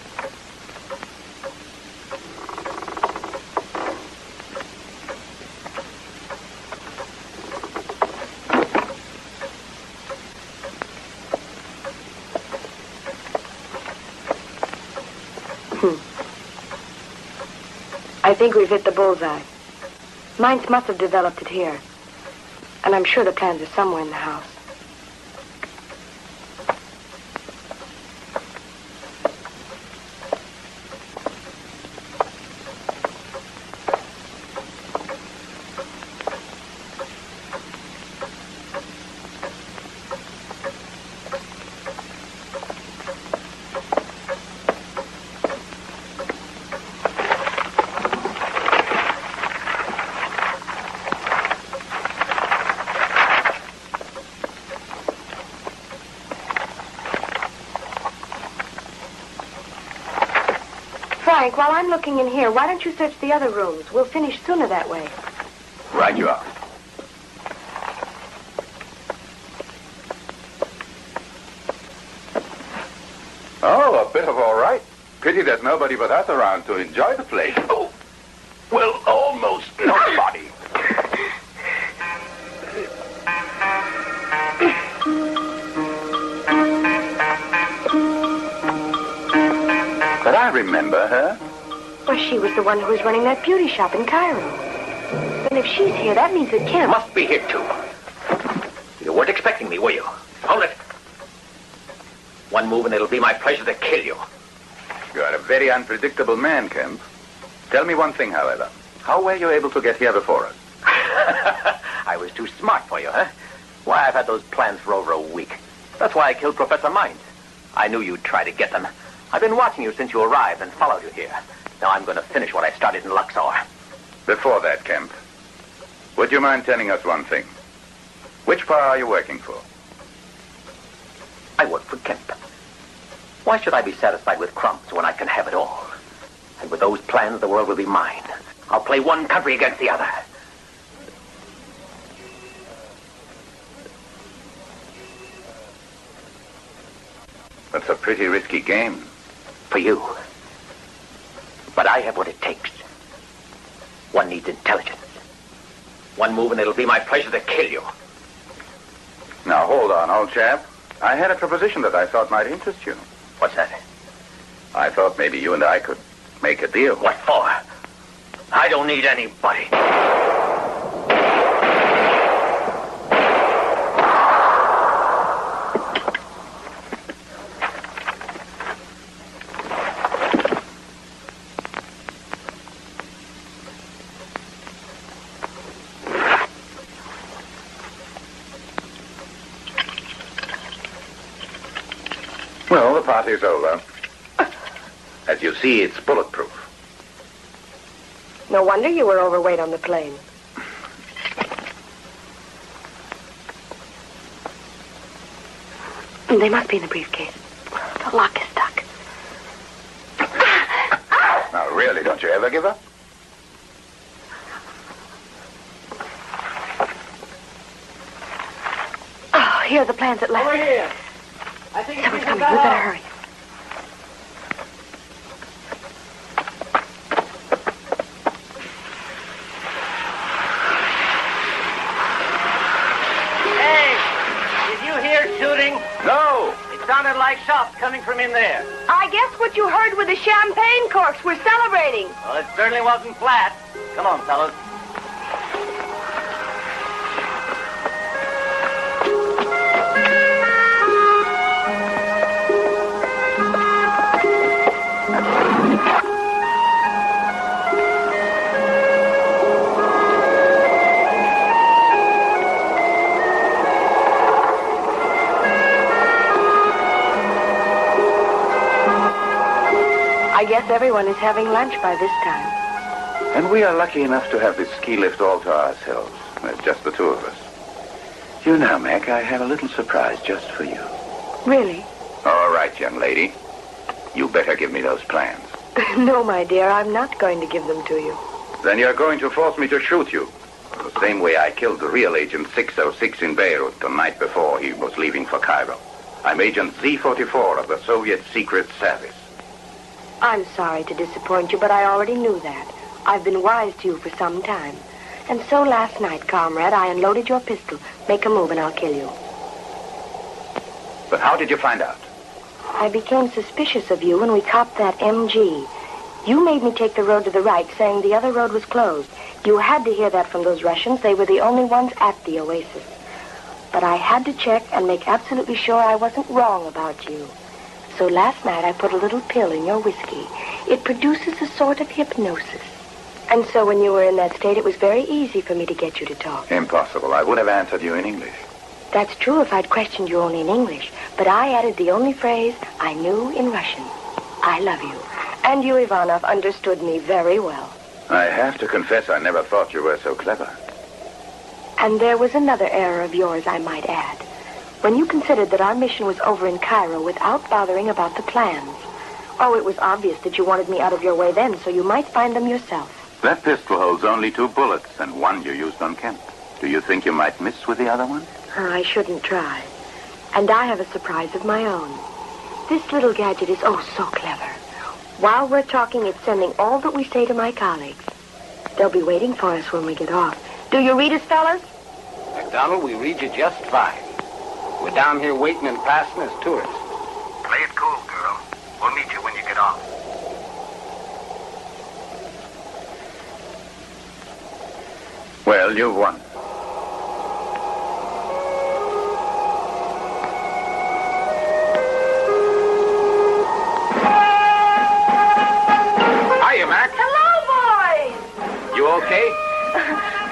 I think we've hit the bullseye. Mainz must have developed it here. And I'm sure the plans are somewhere in the house. Frank, while I'm looking in here, why don't you search the other rooms? We'll finish sooner that way. Right you are. Oh, a bit of all right. Pity there's nobody but us around to enjoy the place. Oh, well, almost nobody. But I remember her. Well, she was the one who was running that beauty shop in Cairo. Then if she's here, that means that Kim must be here, too. You weren't expecting me, were you? Hold it. One move and it'll be my pleasure to kill you. You are a very unpredictable man, Kemp. Tell me one thing, however. How were you able to get here before us? I was too smart for you, huh? Why, I've had those plans for over a week. That's why I killed Professor Mainz. I knew you'd try to get them. I've been watching you since you arrived and followed you here. Now I'm going to finish what I started in Luxor. Before that, Kemp, would you mind telling us one thing? Which power are you working for? I work for Kemp. Why should I be satisfied with crumbs when I can have it all? And with those plans, the world will be mine. I'll play one country against the other. That's a pretty risky game. For you. But I have what it takes. One needs intelligence. One move and it'll be my pleasure to kill you. Now, hold on, old chap. I had a proposition that I thought might interest you. What's that? I thought maybe you and I could make a deal. What for? I don't need anybody. Well, the party's over. As you see, it's bulletproof. No wonder you were overweight on the plane. They must be in the briefcase. The lock is stuck. Now, really, don't you ever give up? Oh, here are the plans at last. Over here. I think Someone's coming. We better hurry. Hey, did you hear shooting? No. It sounded like shots coming from in there. I guess what you heard were the champagne corks. We're celebrating. Well, it certainly wasn't flat. Come on, fellas. I guess everyone is having lunch by this time. And we are lucky enough to have this ski lift all to ourselves. There's just the two of us. You know, Mac, I have a little surprise just for you. Really? All right, young lady. You better give me those plans. No, my dear, I'm not going to give them to you. Then you're going to force me to shoot you. The same way I killed the real Agent 606 in Beirut the night before he was leaving for Cairo. I'm Agent Z44 of the Soviet Secret Service. I'm sorry to disappoint you, but I already knew that. I've been wise to you for some time. And so last night, comrade, I unloaded your pistol. Make a move and I'll kill you. But how did you find out? I became suspicious of you when we copped that MG. You made me take the road to the right, saying the other road was closed. You had to hear that from those Russians. They were the only ones at the oasis. But I had to check and make absolutely sure I wasn't wrong about you. So last night I put a little pill in your whiskey. It produces a sort of hypnosis. And so when you were in that state, it was very easy for me to get you to talk. Impossible. I would have answered you in English. That's true if I'd questioned you only in English. But I added the only phrase I knew in Russian. I love you. And you, Ivanov, understood me very well. I have to confess I never thought you were so clever. And there was another error of yours, I might add. When you considered that our mission was over in Cairo without bothering about the plans. Oh, it was obvious that you wanted me out of your way then, so you might find them yourself. That pistol holds only 2 bullets, and one you used on Kent. Do you think you might miss with the other one? I shouldn't try. And I have a surprise of my own. This little gadget is oh so clever. While we're talking, it's sending all that we say to my colleagues. They'll be waiting for us when we get off. Do you read us, fellas? McDonald, we read you just fine. We're down here waiting and passing as tourists. Play it cool, girl. We'll meet you when you get off. Well, you've won. Hiya, Mac. Hello, boys! You okay?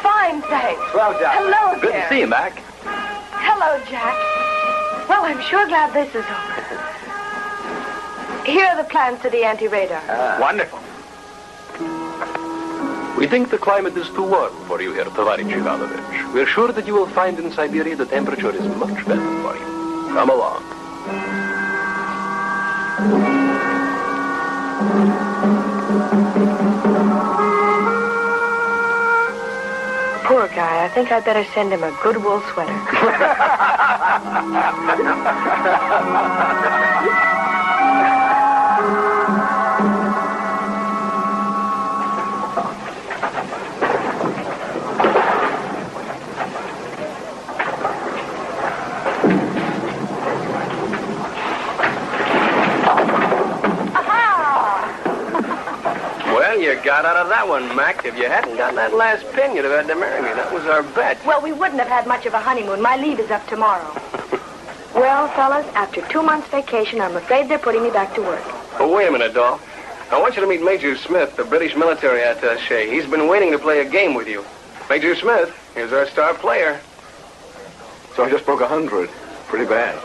Fine, thanks. Well done. Hello, Good there. to see you, Mac. Hello, Jack. Well, I'm sure glad this is over. Here are the plans to the anti-radar. Wonderful. We think the climate is too warm for you here, Tavarish Ivanovich. We're sure that you will find in Siberia the temperature is much better for you. Come along. Poor guy. I think I'd better send him a good wool sweater. You got out of that one, Mac. If you hadn't gotten that last pin, you'd have had to marry me. That was our bet. Well, we wouldn't have had much of a honeymoon. My leave is up tomorrow. Well, fellas, after 2 months' vacation, I'm afraid they're putting me back to work. Oh, wait a minute, doll. I want you to meet Major Smith, the British military attaché. He's been waiting to play a game with you. Major Smith, here's our star player. So I just broke 100. Pretty bad.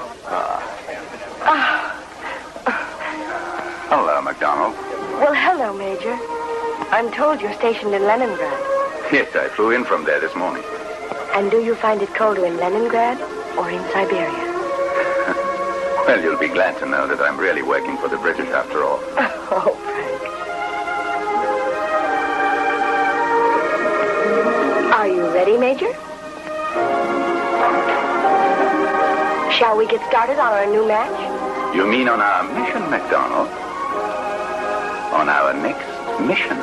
Hello, MacDonald. Well, hello, Major. I'm told you're stationed in Leningrad. Yes, I flew in from there this morning. And do you find it colder in Leningrad or in Siberia? Well, you'll be glad to know that I'm really working for the British after all. Oh, Frank. Are you ready, Major? Shall we get started on our new match? You mean on our mission, MacDonald? On our next mission.